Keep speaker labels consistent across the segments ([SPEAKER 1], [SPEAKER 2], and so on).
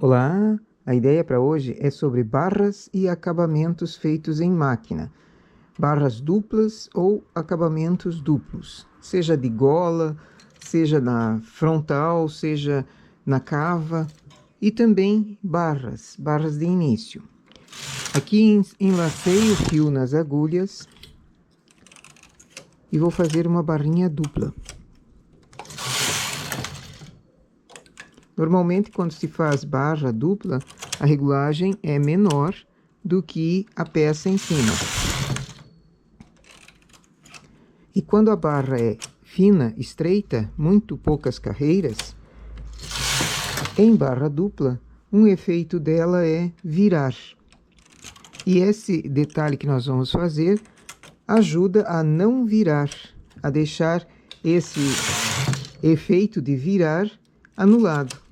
[SPEAKER 1] Olá, a ideia para hoje é sobre barras e acabamentos feitos em máquina. Barras duplas ou acabamentos duplos, seja de gola, seja na frontal, seja na cava, e também barras de início. Aqui enlacei o fio nas agulhas e vou fazer uma barrinha dupla. Normalmente, quando se faz barra dupla, a regulagem é menor do que a peça em cima. E quando a barra é fina, estreita, muito poucas carreiras, em barra dupla, um efeito dela é virar. E esse detalhe que nós vamos fazer ajuda a não virar, a deixar esse efeito de virar anulado.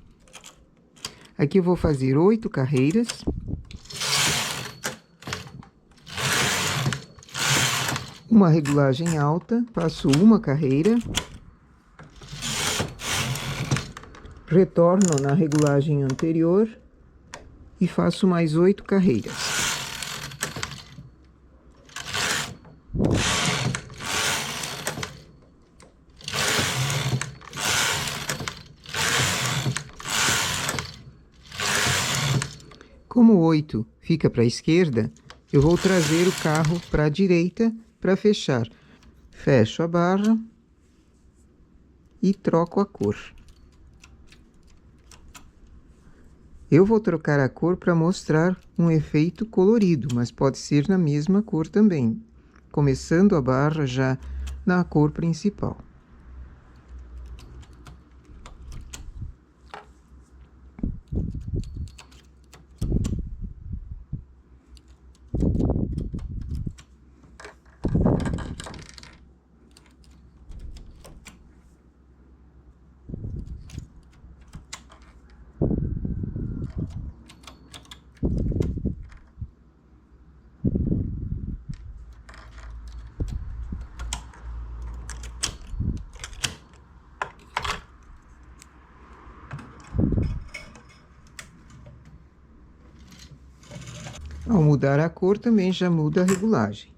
[SPEAKER 1] Aqui eu vou fazer 8 carreiras. Uma regulagem alta, faço uma carreira. Retorno na regulagem anterior e faço mais 8 carreiras. Como 8 fica para a esquerda, eu vou trazer o carro para a direita para fechar. Fecho a barra e troco a cor. Eu vou trocar a cor para mostrar um efeito colorido, mas pode ser na mesma cor também, começando a barra já na cor principal. Ao mudar a cor, também já muda a regulagem.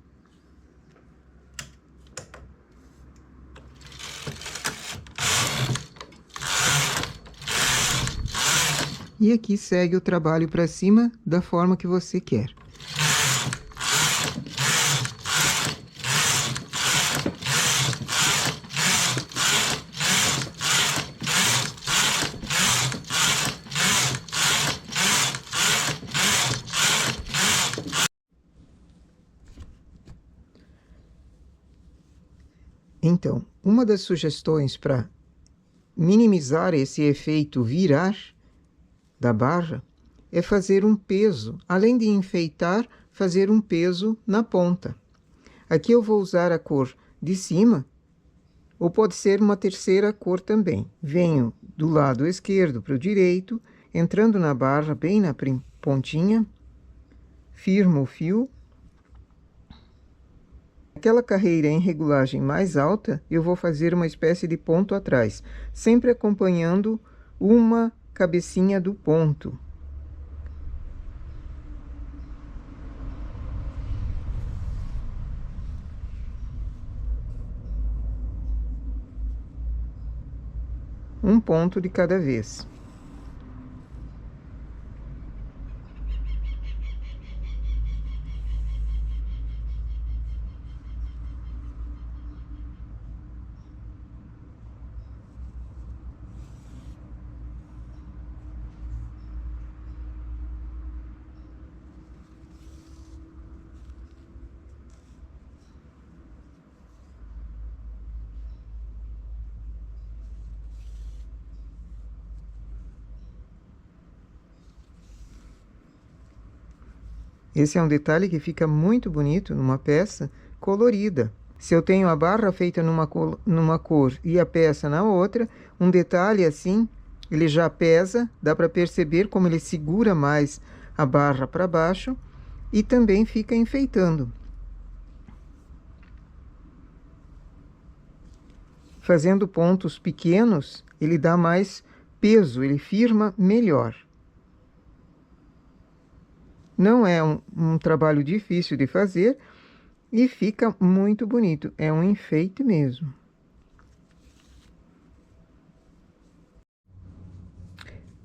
[SPEAKER 1] E aqui segue o trabalho para cima da forma que você quer. Então, uma das sugestões para minimizar esse efeito virar da barra é fazer um peso, além de enfeitar, fazer um peso na ponta. Aqui eu vou usar a cor de cima, ou pode ser uma terceira cor também. Venho do lado esquerdo para o direito, entrando na barra bem na pontinha, firmo o fio. Aquela carreira em regulagem mais alta, eu vou fazer uma espécie de ponto atrás, sempre acompanhando uma cabecinha do ponto. Um ponto de cada vez. Esse é um detalhe que fica muito bonito numa peça colorida. Se eu tenho a barra feita numa cor e a peça na outra, um detalhe assim, ele já pesa, dá para perceber como ele segura mais a barra para baixo e também fica enfeitando. Fazendo pontos pequenos, ele dá mais peso, ele firma melhor. Não é um trabalho difícil de fazer e fica muito bonito. É um enfeite mesmo.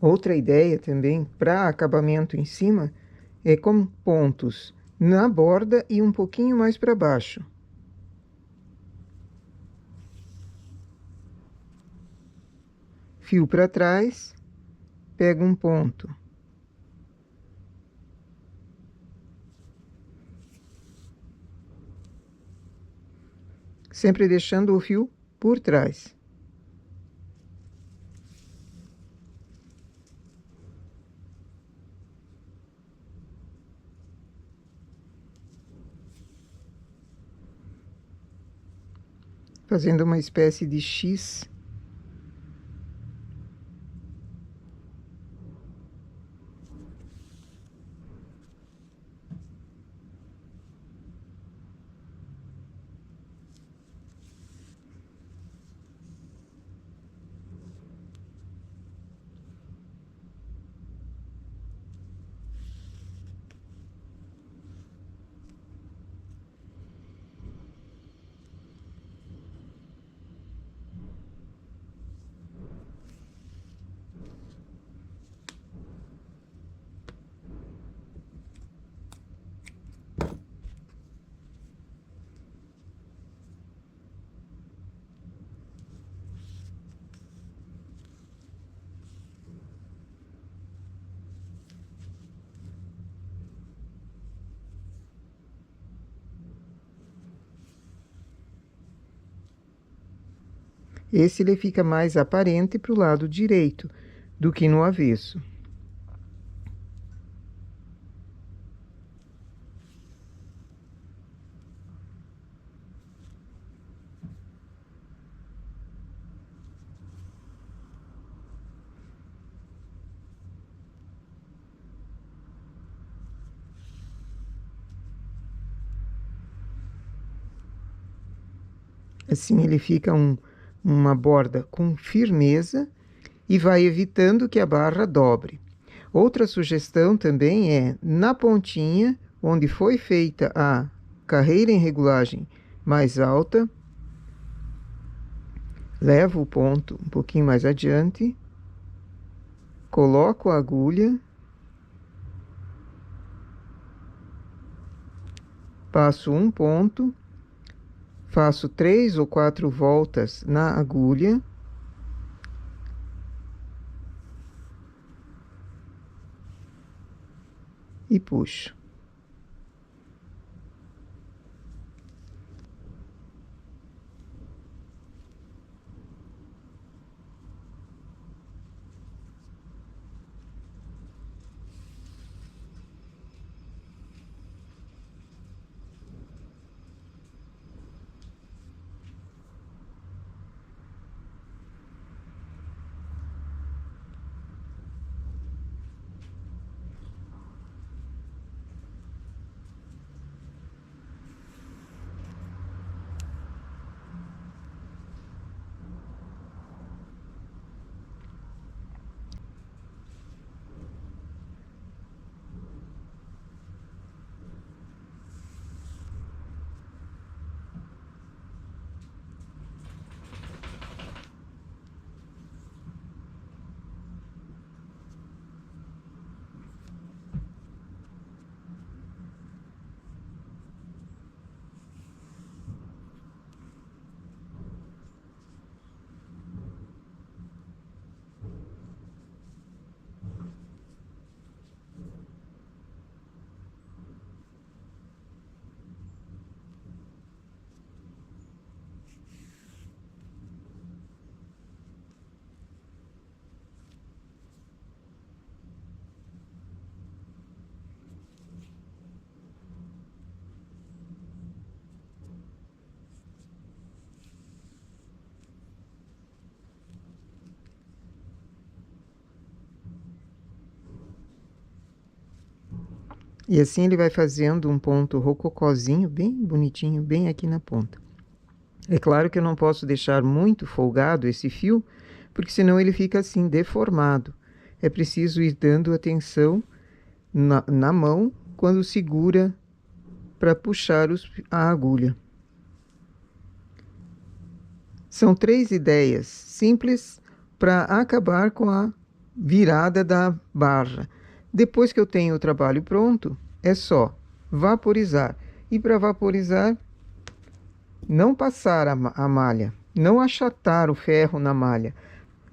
[SPEAKER 1] Outra ideia também para acabamento em cima é com pontos na borda e um pouquinho mais para baixo. Fio para trás, pega um ponto. Sempre deixando o fio por trás. Fazendo uma espécie de X. Esse ele fica mais aparente para o lado direito do que no avesso. Assim ele fica uma borda com firmeza e vai evitando que a barra dobre. Outra sugestão também é, na pontinha, onde foi feita a carreira em regulagem mais alta, levo o ponto um pouquinho mais adiante, coloco a agulha, passo um ponto, faço 3 ou 4 voltas na agulha, e puxo. E assim ele vai fazendo um ponto rococózinho, bem bonitinho, bem aqui na ponta. É claro que eu não posso deixar muito folgado esse fio, porque senão ele fica assim, deformado. É preciso ir dando atenção na mão, quando segura para puxar a agulha. São 3 ideias simples para acabar com a virada da barra. Depois que eu tenho o trabalho pronto, é só vaporizar. E para vaporizar, não passar a malha, não achatar o ferro na malha.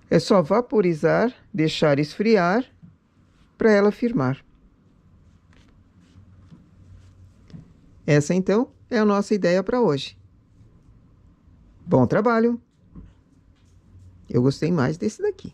[SPEAKER 1] É só vaporizar, deixar esfriar para ela firmar. Essa então é a nossa ideia para hoje. Bom trabalho! Eu gostei mais desse daqui.